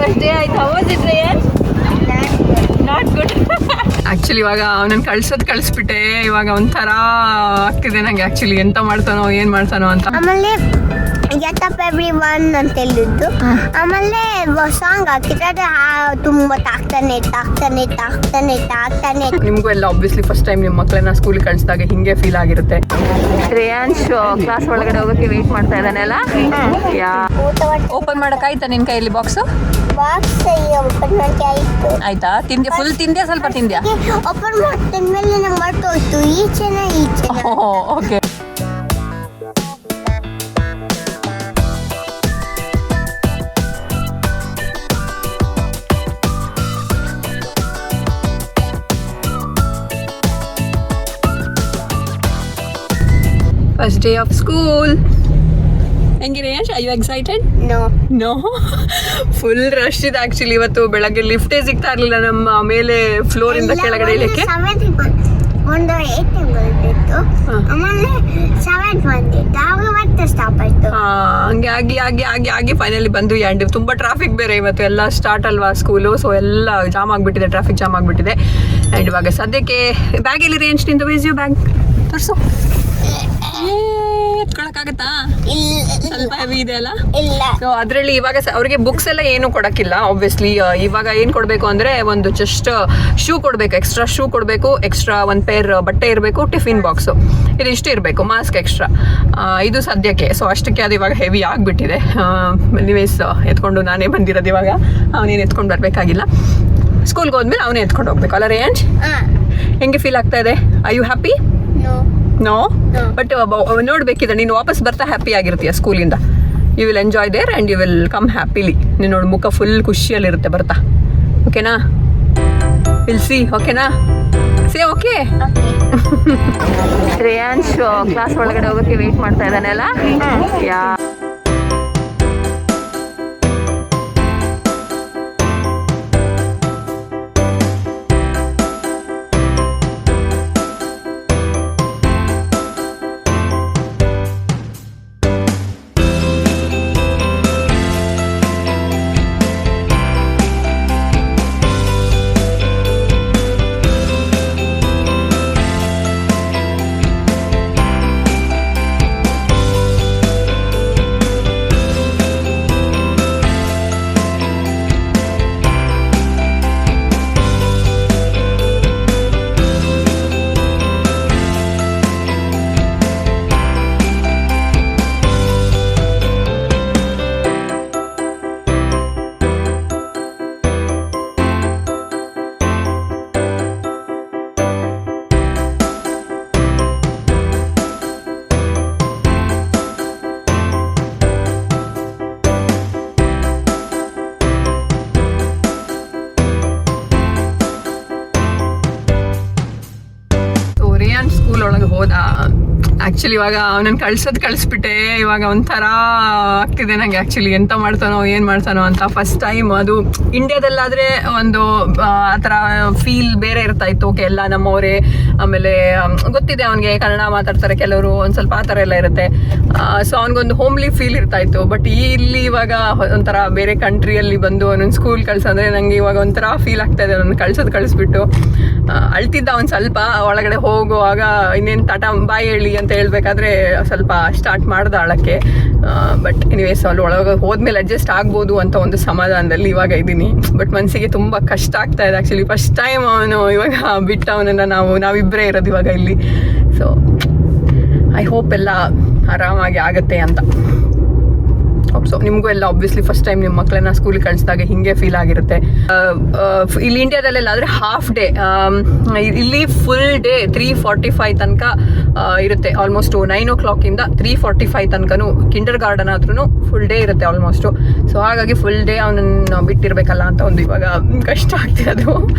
First day ಆಯ್ತು. How was it rayon? Not good. Actually ಇವಾಗ ಅವನನ್ನು ಕಳಿಸ್ಬಿಟ್ಟೆ. ಇವಾಗ ಒಂಥರ ಆಗ್ತಿದೆ ನಂಗೆ ಆ್ಯಕ್ಚುಲಿ, ಎಂತ ಮಾಡ್ತಾನೋ ಏನು ಮಾಡ್ತಾನೋ ಅಂತ. ಆಮೇಲೆ ಗೆಟ್ ಅಪ್ ಎವ್ರಿವನ್ ಅಂತ ಹೇಳಿದ್ದು. ಆಮೇಲೆ ಸಾಂಗ್ ಹಾಕಿದ್ರೆ ತುಂಬ ತಾಕ್ತಾನೆ. ನಿಮಗೂ ಎಲ್ಲ ಆಬ್ವಿಯಸ್ಲಿ ಫಸ್ಟ್ ಟೈಮ್ ನಿಮ್ಮ ಮಕ್ಕಳನ್ನ ಸ್ಕೂಲಿಗೆ ಕಳಿಸಿದಾಗ ಹಿಂಗೆ ಫೀಲ್ ಆಗಿರುತ್ತೆ. ಶ್ರೇಯಾಂಶ್ ಕ್ಲಾಸ್ ಒಳಗಡೆ ಹೋಗೋಕ್ಕೆ ವೆಯ್ಟ್ ಮಾಡ್ತಾ ಇದ್ದಾನೆ ಅಲ್ಲ? ಯಾ ಓಪನ್ ಮಾಡೋಕ್ಕಾಯ್ತಾ ನಿನ್ನ ಕೈಯಲ್ಲಿ ಬಾಕ್ಸು? ಆಯ್ತಾ? ತಿಂದ್ಯಾ? ಫುಲ್ ತಿಂದ್ಯಾ ಸ್ವಲ್ಪ ತಿಂದ್ಯಾ? ಓಪನ್ ಮಾಡಿದ್ಮೇಲೆ ನಂಗೆ ಮರ್ತೋಯ್ತು ಈಚೆನ. Okay. First day of school. ಹೆಂಗೆ Reyansh? Are you excited? No. Full rush ಇದೆ ಆ್ಯಕ್ಚುಲಿ. ಇವತ್ತು ಬೆಳಗ್ಗೆ ಲಿಫ್ಟೇ ಸಿಗ್ತಾ ಇರಲಿಲ್ಲ ನಮ್ಮ ಮೇಲೆ ಫ್ಲೋರಿಂದ ಕೆಳಗಡೆ ಇಳಿಯಕ್ಕೆ. ಒಂದು 8 ಬಂದಿತ್ತು, ಆಮೇಲೆ 7 ಬಂದಿತ್ತು, ಆವಾಗ ಮತ್ತೆ ಸ್ಟಾಪ್ ಆಯ್ತು. ಹಂಗೆ ಆಗಿ ಫೈನಲಿ ಬಂದ್ವಿ. ಆ್ಯಂಡ್ ತುಂಬ ಟ್ರಾಫಿಕ್ ಬೇರೆ ಇವತ್ತು, ಎಲ್ಲ ಸ್ಟಾರ್ಟ್ ಅಲ್ವಾ ಸ್ಕೂಲು, ಸೊ ಎಲ್ಲ ಜಾಮ್ ಆಗಿಬಿಟ್ಟಿದೆ, ಟ್ರಾಫಿಕ್ ಜಾಮ್ ಆಗಿಬಿಟ್ಟಿದೆ. ಆ್ಯಂಡ್ ಇವಾಗ ಸದ್ಯಕ್ಕೆ ಬ್ಯಾಗಲ್ಲಿ ರೇಂಜ್ ನಿಂದು ವೇಸ್ ಯು ಬ್ಯಾಗ್ ತೋರಿಸು. ಎತ್ಕೊಳಕ್ಕಾಗತ್ತಾ? ಸ್ವಲ್ಪ ಹೆವಿ ಇದೆ ಅಲ್ಲ? ಸೊ ಅದರಲ್ಲಿ ಇವಾಗ ಅವ್ರಿಗೆ ಬುಕ್ಸ್ ಎಲ್ಲ ಏನು ಕೊಡಕ್ಕಿಲ್ಲ ಆಬ್ವಿಯಸ್ಲಿ. ಇವಾಗ ಏನು ಕೊಡಬೇಕು ಅಂದರೆ ಒಂದು ಜಸ್ಟ್ ಶೂ ಕೊಡಬೇಕು, ಎಕ್ಸ್ಟ್ರಾ ಶೂ ಕೊಡಬೇಕು, ಎಕ್ಸ್ಟ್ರಾ 1 ಪೇರ್ ಬಟ್ಟೆ ಇರಬೇಕು, ಟಿಫಿನ್ ಬಾಕ್ಸು ಇದಿಷ್ಟು ಇರಬೇಕು, ಮಾಸ್ಕ್ ಎಕ್ಸ್ಟ್ರಾ, ಇದು ಸದ್ಯಕ್ಕೆ. ಸೊ ಅಷ್ಟಕ್ಕೆ ಅದು ಇವಾಗ ಹೆವಿ ಆಗಿಬಿಟ್ಟಿದೆ. ನೀವೇಸ್ ಎತ್ಕೊಂಡು ನಾನೇ ಬಂದಿರೋದು ಇವಾಗ. ಅವನೇನು ಎತ್ಕೊಂಡು ಬರಬೇಕಾಗಿಲ್ಲ. ಸ್ಕೂಲ್ಗೆ ಹೋದ್ಮೇಲೆ ಅವನೇ ಎತ್ಕೊಂಡು ಹೋಗ್ಬೇಕು ಅಲ್ಲ ರೇಯಂಶ್? ಹೆಂಗೆ ಫೀಲ್ ಆಗ್ತಾ ಇದೆ? Are you happy? No. But ನೋಡ್ಬೇಕಿದ್ರೆ ನೀನು ವಾಪಸ್ ಬರ್ತಾ ಹ್ಯಾಪಿ ಆಗಿರ್ತೀಯ ಸ್ಕೂಲಿಂದ. You will enjoy there and you will come happily. ನೀನು ನೋಡಿ ಮುಖ ಫುಲ್ ಖುಷಿಯಲ್ಲಿರುತ್ತೆ ಬರ್ತಾ. ಓಕೆನಾ? Will see. ಓಕೆನಾ? Say okay. ಶ್ರೇಯಾಂಶ್ ಕ್ಲಾಸ್ ಒಳಗಡೆ ಹೋಗೋಕ್ಕೆ ವೆಯ್ಟ್ ಮಾಡ್ತಾ ಇದ್ದಾನೆ ಅಲ್ಲ? ಯಾ ಸ್ಕೂಲ್ ಒಳಗೆ ಹೋದ. ಆ್ಯಕ್ಚುಲಿ ಇವಾಗ ಅವನನ್ನು ಕಳಿಸ್ಬಿಟ್ಟೆ. ಇವಾಗ ಒಂಥರ ಆಗ್ತಿದೆ ನನಗೆ ಆ್ಯಕ್ಚುಲಿ, ಎಂತ ಮಾಡ್ತಾನೋ ಏನು ಮಾಡ್ತಾನೋ ಅಂತ. ಫಸ್ಟ್ ಟೈಮ್ ಅದು ಇಂಡಿಯಾದಲ್ಲಾದರೆ ಒಂದು ಆ ಥರ ಫೀಲ್ ಬೇರೆ ಇರ್ತಾ ಇತ್ತು. ಓಕೆ ಎಲ್ಲ ನಮ್ಮವರೇ, ಆಮೇಲೆ ಗೊತ್ತಿದೆ ಅವನಿಗೆ ಕನ್ನಡ ಮಾತಾಡ್ತಾರೆ ಕೆಲವರು, ಒಂದು ಸ್ವಲ್ಪ ಆ ಥರ ಎಲ್ಲ ಇರುತ್ತೆ. ಸೊ ಅವನಿಗೊಂದು ಹೋಮ್ಲಿ ಫೀಲ್ ಇರ್ತಾ ಇತ್ತು. ಬಟ್ ಇಲ್ಲಿ ಇವಾಗ ಒಂಥರ ಬೇರೆ ಕಂಟ್ರಿಯಲ್ಲಿ ಬಂದು ಅವನೊಂದು ಸ್ಕೂಲ್ ಕಳ್ಸಂದ್ರೆ ನನಗೆ ಇವಾಗ ಒಂಥರ ಫೀಲ್ ಆಗ್ತಾ ಇದೆ. ಅವನನ್ನು ಕಳಿಸ್ಬಿಟ್ಟು ಅಳ್ತಿದ್ದ ಒಂದು ಸ್ವಲ್ಪ. ಒಳಗಡೆ ಹೋಗುವಾಗ ಇನ್ನೇನು ಟಾಟಾ ಬಾಯ್ ಹೇಳಿ ಅಂತ ಹೇಳ್ಬೇಕಾದ್ರೆ ಸ್ವಲ್ಪ ಸ್ಟಾರ್ಟ್ ಮಾಡ್ದೆ ಅಳಕ್ಕೆ. ಬಟ್ ಎನಿವೇಸ್ ಅಲ್ಲಿ ಒಳಗೆ ಹೋದ್ಮೇಲೆ ಅಡ್ಜಸ್ಟ್ ಆಗ್ಬೋದು ಅಂತ ಒಂದು ಸಮಾಧಾನದಲ್ಲಿ ಇವಾಗ ಇದ್ದೀನಿ. ಬಟ್ ಮನಸ್ಸಿಗೆ ತುಂಬ ಕಷ್ಟ ಆಗ್ತಾ ಇದೆ ಆ್ಯಕ್ಚುಲಿ. ಫಸ್ಟ್ ಟೈಮ್ ಅವನು ಇವಾಗ ಬಿಟ್ಟು ಅವನನ್ನು ನಾವಿಬ್ಬರೇ ಇರೋದು ಇವಾಗ ಇಲ್ಲಿ. ಸೊ ಐ ಹೋಪ್ ಎಲ್ಲ ಆರಾಮಾಗಿ ಆಗುತ್ತೆ ಅಂತ. ಸೊ ನಿಮಗೂ ಎಲ್ಲ ಆಬ್ವಿಯಸ್ಲಿ ಫಸ್ಟ್ ಟೈಮ್ ನಿಮ್ಮ ಮಕ್ಕಳನ್ನ ಸ್ಕೂಲಿಗೆ ಕಳಿಸಿದಾಗ ಹಿಂಗೆ ಫೀಲ್ ಆಗಿರುತ್ತೆ. ಇಲ್ಲಿ ಇಂಡಿಯಾದಲ್ಲೆಲ್ಲ ಆದರೆ ಹಾಫ್ ಡೇ, ಇಲ್ಲಿ ಫುಲ್ ಡೇ 3:45 ತನಕ ಇರುತ್ತೆ. ಆಲ್ಮೋಸ್ಟ್ 9 o'clock 3:45 ತನಕನೂ ಕಿಂಡರ್ ಗಾರ್ಡನ್ ಆದ್ರೂ ಫುಲ್ ಡೇ ಇರುತ್ತೆ ಆಲ್ಮೋಸ್ಟು. ಸೊ ಹಾಗಾಗಿ ಫುಲ್ ಡೇ ಅವನನ್ನು ಬಿಟ್ಟಿರಬೇಕಲ್ಲ ಅಂತ ಒಂದು ಇವಾಗ ಕಷ್ಟ ಆಗ್ತಿದೆ. ಅದು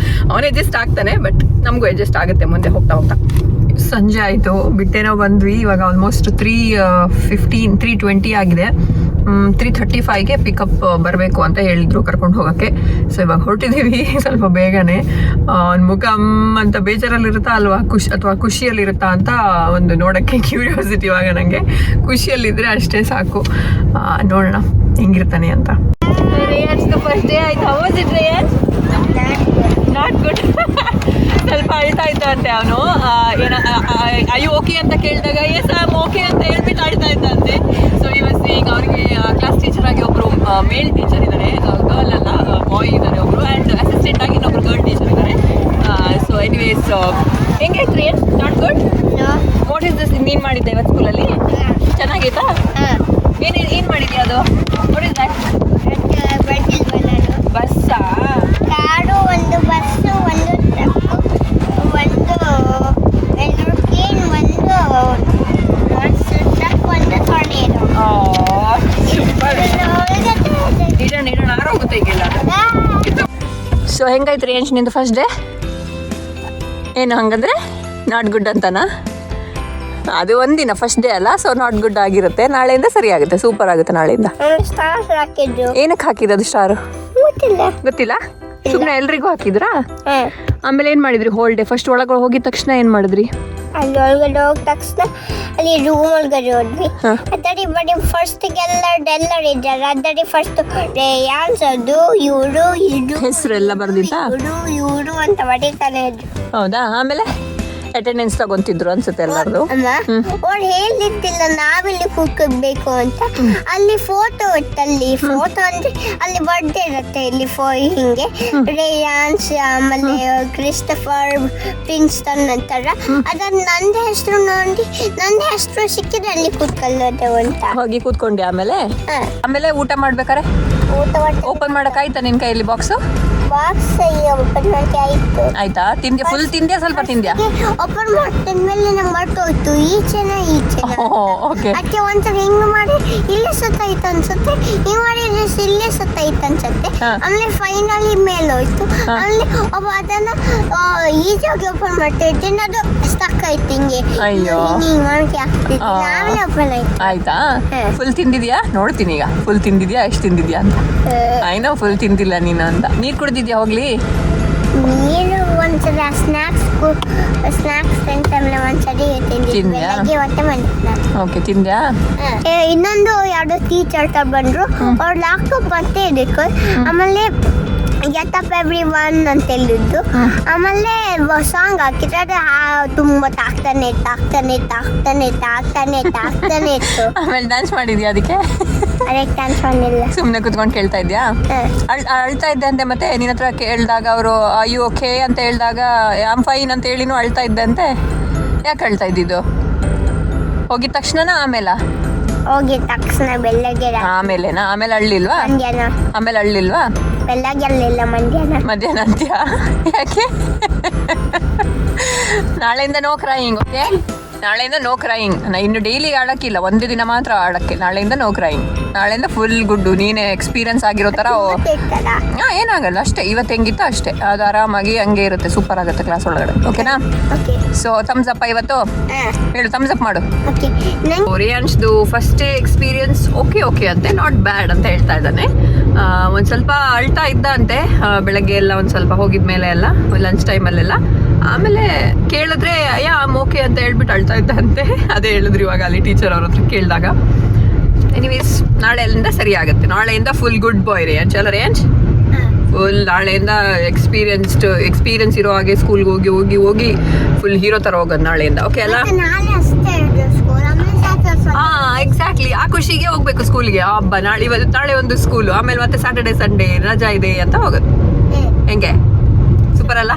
ಅವನು ಅಡ್ಜಸ್ಟ್ ಆಗ್ತಾನೆ, ಬಟ್ ನಮಗೂ ಅಡ್ಜಸ್ಟ್ ಆಗುತ್ತೆ ಮುಂದೆ ಹೋಗ್ತಾ ಹೋಗ್ತಾ. ಸಂಜೆ ಆಯಿತು, ಬಿಟ್ಟೇನೋ ಬಂದ್ವಿ. ಇವಾಗ ಆಲ್ಮೋಸ್ಟ್ 3:20 ಆಗಿದೆ. 3:35ಗೆ ಪಿಕಪ್ ಬರಬೇಕು ಅಂತ ಹೇಳಿದ್ರು ಕರ್ಕೊಂಡು ಹೋಗೋಕ್ಕೆ. ಸೊ ಇವಾಗ ಹೊರಟಿದ್ದೀವಿ ಸ್ವಲ್ಪ ಬೇಗನೆ. ಅವ್ನ ಮುಖ ಅಂತ ಬೇಜಾರಲ್ಲಿರುತ್ತಾ ಅಲ್ವಾ, ಖುಷಿಯಲ್ಲಿರುತ್ತಾ ಅಂತ ಒಂದು ನೋಡೋಕ್ಕೆ ಕ್ಯೂರಿಯಾಸಿಟಿ. ಇವಾಗ ನನಗೆ ಖುಷಿಯಲ್ಲಿದ್ದರೆ ಅಷ್ಟೇ ಸಾಕು. ನೋಡೋಣ ಹೆಂಗಿರ್ತಾನೆ ಅಂತ. ಫಸ್ಟ್ ಡೇ ಆಯ್ತು. ಇದ್ದಂತೆ ಅವನು. ಏನ ಅಯ್ಯೋ ಓಕೆ ಅಂತ ಕೇಳಿದಾಗ ಎಸ್ ಐ ಆಮ್ ಓಕೆ ಅಂತ ಹೇಳ್ಬಿಟ್ಟು ಆಡ್ತಾ ಇದ್ದಂತೆ. ಸೊ ಇವತ್ತು ಈಗ ಅವ್ರಿಗೆ ಕ್ಲಾಸ್ ಟೀಚರ್ ಆಗಿ ಒಬ್ರು ಮೇಲ್ ಟೀಚರ್ ಇದ್ದಾರೆ, ಗರ್ಲ್ ಅಲ್ಲ ಬಾಯ್ ಇದ್ದಾರೆ ಒಬ್ರು, ಆ್ಯಂಡ್ ಅಸಿಸ್ಟೆಂಟ್ ಆಗಿ ಇನ್ನೊಬ್ರು ಗರ್ಲ್ ಟೀಚರ್ ಇದ್ದಾರೆ. ಸೊ ಎನಿವೇಸ್ ಹೆಂಗೈತ್ರಿ? Not good. What is this? ನೀನು ಮಾಡಿದ್ದೆ ಇವತ್ತು ಸ್ಕೂಲಲ್ಲಿ? ಚೆನ್ನಾಗೈತಾ? ಏನು ಮಾಡಿದ್ಯಾ ಅದು? What is that? ಬಸ್ಸಾ? ಕಾರು, ಒಂದು ಬಸ್ಸು, ಒಂದು ಟ್ರಕ್ಕು, ಒಂದು ಏರೋಪ್ಲೇನ್, ಒಂದು ಟ್ರಕ್, ಒಂದು ಟೊರ್ನೇಡೋ. ಸೂಪರ್. ಇಡೋಣ ಆರೋಗುತ್ತೆ ಈಗೆಲ್ಲ. ಸೊ ಹೆಂಗೈತ್ರಿ ಏನ್ಸ್ ನಿಂದು ಫಸ್ಟ್ ಡೇ? ಏನು ಹಂಗಂದ್ರೆ ನಾಟ್ ಗುಡ್ ಅಂತನಾ? ಅದು ಒಂದಿನ ಫಸ್ಟ್ ಡೇ ಅಲ್ಲ, ಸೊ ನಾಟ್ ಗುಡ್ ಆಗಿರುತ್ತೆ. ನಾಳೆಯಿಂದ ಸರಿ ಆಗುತ್ತೆ, ಸೂಪರ್ ಆಗುತ್ತೆ ನಾಳೆಯಿಂದ. ಸ್ಟಾರ್ ಹಾಕಿದ್ದು ಏನಕ್ಕೆ ಹಾಕಿದ್ದು ಸ್ಟಾರು? ಗೊತ್ತಿಲ್ಲ. ಸುಮ್ಮನೆ ಎಲ್ರಿಗೂ ಹಾಕಿದ್ರಾ? ಆಮೇಲೆ ಏನು ಮಾಡಿದ್ರಿ ಹೋಲ್ ಡೇ? ಫಸ್ಟ್ ಒಳಗಡೆ ಹೋಗಿದ ತಕ್ಷಣ ಏನು ಮಾಡಿದ್ರಿ? ಅಲ್ಲಿ ಒಳಗಡೆ ಹೋಗಿದ ತಕ್ಷಣ ಅಲ್ಲಿ ರೂಮ್ ಒಳಗಡೆ ಹೋದ್ವಿ. ಅದರಿ ಬರೀ ಫಸ್ಟ್ಗೆಲ್ಲರೂ ಇದ್ದಾರೆ. ಅದರಿ ಫಸ್ಟ್ ಯಾನ್ಸೋದು ಇವರು ಹೆಸರೆಲ್ಲ ಬರ್ದಿತ್ತಾ? ಇವರು ಅಂತ ಬರೀತಾನೆ ಇದ್ರು. ಹೌದಾ? ಆಮೇಲೆ ಅಟೆಂಡೆನ್ಸ್ ತಗೊಂತಿದ್ರು ಅನ್ಸುತ್ತೆ ಎಲ್ಲರದು. ಅವ್ರು ಹೇಳಿದ್ದಿಲ್ಲ ನಾವಿಲ್ಲಿ ಕೂತ್ಕೋಬೇಕು ಅಂತ. ಅಲ್ಲಿ ಫೋಟೋ ಇಟ್ಟಲ್ಲಿ ಫೋಟೋ ಅಂದ್ರೆ ಅಲ್ಲಿ ಬರ್ಡೇ ಇರುತ್ತೆ ಇಲ್ಲಿ ಹಿಂಗೆ ರೇಯಾನ್ಸ್, ಆಮೇಲೆ ಕ್ರಿಸ್ಟಫರ್, ಪ್ರಿನ್ಸ್ಟನ್ ಅಂತಾರ. ಅದನ್ನ ನಂದ ಹೆಸರು ನೋಡಿ ನನ್ನ ಹೆಸರು ಸಿಕ್ಕಿದ್ರೆ ಅಲ್ಲಿ ಕೂತ್ಕೊಳ್ಳೋದು ಅಂತ ಹೋಗಿ ಕೂತ್ಕೊಂಡೆ. ಆಮೇಲೆ ಊಟ ಮಾಡ್ಬೇಕಾರೆ ಊಟ ಓಪನ್ ಮಾಡಕ್ ಆಯ್ತಾ ನಿನ್ ಕೈಯಲ್ಲಿ ಬಾಕ್ಸ್ ಓಪನ್ ಮಾಡಿ ಆಯ್ತು. ಆಯ್ತಾ? ತಿಂದ್ಯಾ? ಫುಲ್ ತಿಂದ್ಯಾ ಸ್ವಲ್ಪ ತಿಂದ್ಯಾ? ಓಪನ್ ಮಾಡಿದ್ಮೇಲೆ ನಂಗೆ ಮರ್ತೋಯ್ತು ಈಚೆನ ಓಕೆ. ಅದಕ್ಕೆ ಒಂದ್ಸಲ ಹಿಂಗ್ ಮಾಡಿ ಇಲ್ಲೇ ಸತ್ತೈತೆ ಅನ್ಸುತ್ತೆ, ಹಿಂಗ್ ಮಾಡಿ ಇಲ್ಲೇ ಸತ್ತೈತೆ ಅನ್ಸುತ್ತೆ. ಆಮೇಲೆ ಫೈನಲಿ ಮೇಲೆ ಹೋಯ್ತು. ಆಮೇಲೆ ಅದನ್ನ ಈಜಾಗಿ ಓಪನ್ ಮಾಡ್ತಿರ್ತೀನಿ, ಅದು ಸ್ಟಕ್ ಆಯ್ತು ಹಿಂಗೆ. ಅಯ್ಯೋ, ಹಿಂಗ್ ಮಾಡಕ್ಕೆ ಆಗ್ತಿತ್ತು. ಆಮೇಲೆ ಓಪನ್ ಆಯ್ತು. ಆಯ್ತಾ? ಫುಲ್ ತಿಂದಿದ್ಯಾ? ನೋಡ್ತೀನಿ ಈಗ ಫುಲ್ ತಿಂದಿದ್ಯಾ, ಎಷ್ಟು ತಿಂದಿದ್ಯಾ ಅಂತ. ಆಯ್ನೋ ಫುಲ್ ತಿಂದಿಲ್ಲ ನೀನು ಅಂತ. ನೀರು ಕುಡಿದಿದ್ಯಾ ಹೋಗ್ಲಿ? ನೀರು ಒಂದ್ಸಲ ಸ್ನಾಕ್ಸ್ ಟೈಮ್ಲ ಒಂದ್ಸರಿ ತಿಂದಿದ್ದೆ. ಹೊಟ್ಟೆ ಮಾಡಿದ್ದೆ. ಓಕೆ, ತಿಂದ್ಯಾ? ಇನ್ನೊಂದು ಯಾವ್ದೋ ಟೀಚರ್ ಬಂದ್ರು, ಅವ್ರು ಲ್ಯಾಪ್ಟಾಪ್ ಮತ್ತೆ ಇದಕ್ಕೆ. ಆಮೇಲೆ ಗೆಟಪ್ ಎವ್ರಿ ಒನ್ ಅಂತ ಹೇಳಿದ್ದು. ಆಮೇಲೆ ಸಾಂಗ್ ಹಾಕಿದ್ರೆ ತುಂಬ ತಾಕ್ತಾನೆ ಇತ್ತು. ಆಮೇಲೆ ಡ್ಯಾನ್ಸ್ ಮಾಡಿದ್ಯಾ ಅದಕ್ಕೆ? ಅದಕ್ಕೆ ಡ್ಯಾನ್ಸ್ ಮಾಡಿಲ್ಲ, ಸುಮ್ಮನೆ ಕುತ್ಕೊಂಡು ಕೇಳ್ತಾ ಇದ್ಯಾ? ಅಳ್ತಾ ಇದ್ದೆ ಅಂತೆ. ಮತ್ತೆ ನಿನ್ನ ಹತ್ರ ಕೇಳಿದಾಗ ಅವರು ಅಯ್ಯೋ ಓಕೆ ಅಂತ ಹೇಳಿದಾಗ ಆಮ್ ಫೈನ್ ಅಂತ ಹೇಳಿನೂ ಅಳ್ತಾ ಇದ್ದೆ ಅಂತೆ. ಯಾಕೆ ಅಳ್ತಾ ಇದ್ದಿದ್ದು? ಹೋಗಿದ ತಕ್ಷಣನಾ ಆಮೇಲೆ? ಹೋಗಿದ ತಕ್ಷಣ ಬೆಳಗ್ಗೆ. ಆಮೇಲೆನಾ? ಆಮೇಲೆ ಅಳ್ಳಿಲ್ವಾ? ಮಧ್ಯಾಹ್ನ. ಆಮೇಲೆ ಅಳ್ಳಿಲ್ವಾ? ಬೆಳಗ್ಗೆ ಅಲ್ಲಿಲ್ಲ, ಮಧ್ಯಾಹ್ನ ಅಂತ್ಯ. ಯಾಕೆ? ನಾಳೆಯಿಂದ ನೋ ಕ್ರೈಯಿಂಗ್. ಓಕೆ, ನಾಳೆಯಿಂದ ನೋ ಕ್ರೈಯಿಂಗ್. ಇನ್ನು ಡೈಲಿ ಆಡಕ್ಕಿಲ್ಲ, ಒಂದು ದಿನ ಮಾತ್ರ ಆಡಕ್ಕೆ. ನಾಳೆಯಿಂದ ನೋ ಕ್ರೈಯಿಂಗ್. ನಾಳೆಯಿಂದ ಫುಲ್ ಗುಡ್ಡು. ನೀನೇ ಎಕ್ಸ್ಪೀರಿಯನ್ಸ್ ಆಗಿರೋ ಥರ. ಏನಾಗಲ್ಲ, ಅಷ್ಟೇ. ಇವತ್ತು ಹೆಂಗಿತ್ತು ಅಷ್ಟೇ, ಅದು ಆರಾಮಾಗಿ ಹಂಗೆ ಇರುತ್ತೆ. ಸೂಪರ್ ಆಗುತ್ತೆ ಕ್ಲಾಸ್ ಒಳಗಡೆ. ಓಕೆನಾ? ಸೊ ಥಮ್ಸ್ ಅಪ್ ಇವತ್ತು ಹೇಳು, ಥಮ್ಸ್ ಅಪ್ ಮಾಡು. ರಿಯಾನ್ಸ್ದು ಫಸ್ಟ್ ಡೇ ಎಕ್ಸ್ಪೀರಿಯನ್ಸ್ ಓಕೆ ಅಂತೆ, ನಾಟ್ ಬ್ಯಾಡ್ ಅಂತ ಹೇಳ್ತಾ ಇದ್ದಾನೆ. ಒಂದು ಸ್ವಲ್ಪ ಅಳ್ತಾ ಇದ್ದ ಅಂತೆ ಬೆಳಗ್ಗೆ ಎಲ್ಲ, ಒಂದು ಸ್ವಲ್ಪ ಹೋಗಿದ ಮೇಲೆ ಎಲ್ಲ, ಲಂಚ್ ಟೈಮಲ್ಲೆಲ್ಲ. ಆಮೇಲೆ ಕೇಳಿದ್ರೆ ಓಕೆ ಅಂತ ಹೇಳ್ಬಿಟ್ಟು ಅಳ್ತಾ ಇದ್ದಂತೆ. ಅದೇ ಹೇಳಿದ್ರು ಇವಾಗ ಅಲ್ಲಿ ಟೀಚರ್ ಅವ್ರ ಹತ್ರ ಕೇಳಿದಾಗ. ಎನಿವೇಸ್ ನಾಳೆಯಿಂದ ಸರಿ ಆಗುತ್ತೆ. ನಾಳೆಯಿಂದ ಫುಲ್ ಗುಡ್ ಬಾಯ್ ರೇಂಜ್ ಅಲ್ಲ ರೇಂಜ್? ಫುಲ್ ನಾಳೆಯಿಂದ ಎಕ್ಸ್ಪೀರಿಯನ್ಸ್ ಇರೋ ಹಾಗೆ ಸ್ಕೂಲ್ಗೆ ಹೋಗಿ ಫುಲ್ ಹೀರೋ ಥರ ಹೋಗೋದು ನಾಳೆಯಿಂದ. ಓಕೆ ಅಲ್ಲ? ಎಕ್ಸಾಕ್ಟ್ಲಿ. ಆ ಖುಷಿಗೆ ಹೋಗ್ಬೇಕು ಸ್ಕೂಲ್ಗೆ. ಹಬ್ಬ ನಾಳೆ ಒಂದು ಸ್ಕೂಲು, ಆಮೇಲೆ ಮತ್ತೆ ಸ್ಯಾಟರ್ಡೆ ಸಂಡೇ ರಜಾ ಇದೆ ಅಂತ ಹೋಗೋದು. ಹೆಂಗೆ? ಸೂಪರ್ ಅಲ್ಲ?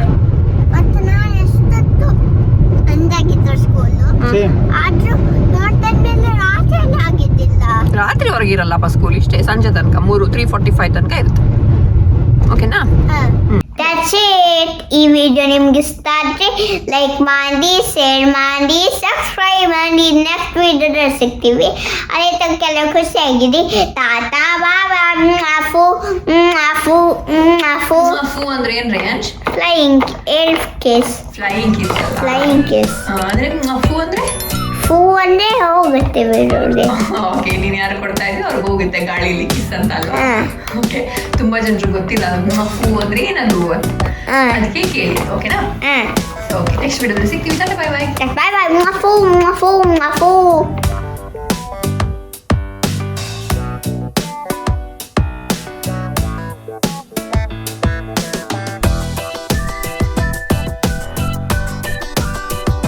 ರಾತ್ರಿ ಹೊರಗಿರಲ್ಲಪ್ಪ ಸ್ಕೂಲ್, ಇಷ್ಟೇ ಸಂಜೆ ತನಕ 3:45 ತನಕ ಇರುತ್ತೆ. ಓಕೆನಾ? That's it. ಈ ವಿಡಿಯೋ ನಿಮ್ಗೆ ಇಷ್ಟ ಆದ್ರೆ ಲೈಕ್ ಮಾಡಿ, ಶೇರ್ ಮಾಡಿ, ಸಬ್ಸ್ಕ್ರೈಬ್ ಮಾಡಿ. ನೆಕ್ಸ್ಟ್ ವಿಡಿಯೋದಲ್ಲಿ ಸಿಗ್ತೀವಿ. ಅದೇ ತನಕ ಎಲ್ಲ ಖುಷಿಯಾಗಿರಿ. ಟಾಟಾ ಬಾಬಾ. ಫೂ ಅಂದ್ರೆ ಏನ್ range? Flying kiss. Flying kiss ಅಂದ್ರೆ ಫೂ ಅಂದ್ರೆ? ಫೂ ಅಂದ್ರೆ ಹೋಗುತ್ತೆ ಬೇರೆ. ಓಕೆ, ನೀನ್ ಯಾರು ಕೊಡ್ತಾ ಇದ್ರಿ ಅವ್ರಿಗೆ ಹೋಗುತ್ತೆ ಗಾಳಿಲಿ ಕಿಸ್ ಅಂತ ಅಲ್ವಾ? ಓಕೆ, ತುಂಬಾ ಜನರು ಗೊತ್ತಿಲ್ಲ ಫೂ ಅಂದ್ರೆ ಏನದು ಅಂತ, ಅದಕ್ಕೆ ಕೇಳಿ. ಓಕೆನಾ? ಓಕೆ, ನೆಕ್ಸ್ಟ್ ವಿಡಿಯೋದಲ್ಲಿ ಸಿಗ್ತೀವಿ. ಬಾಯ್ ಬಾಯ್. ಬಾಯ್ ಬಾಯ್.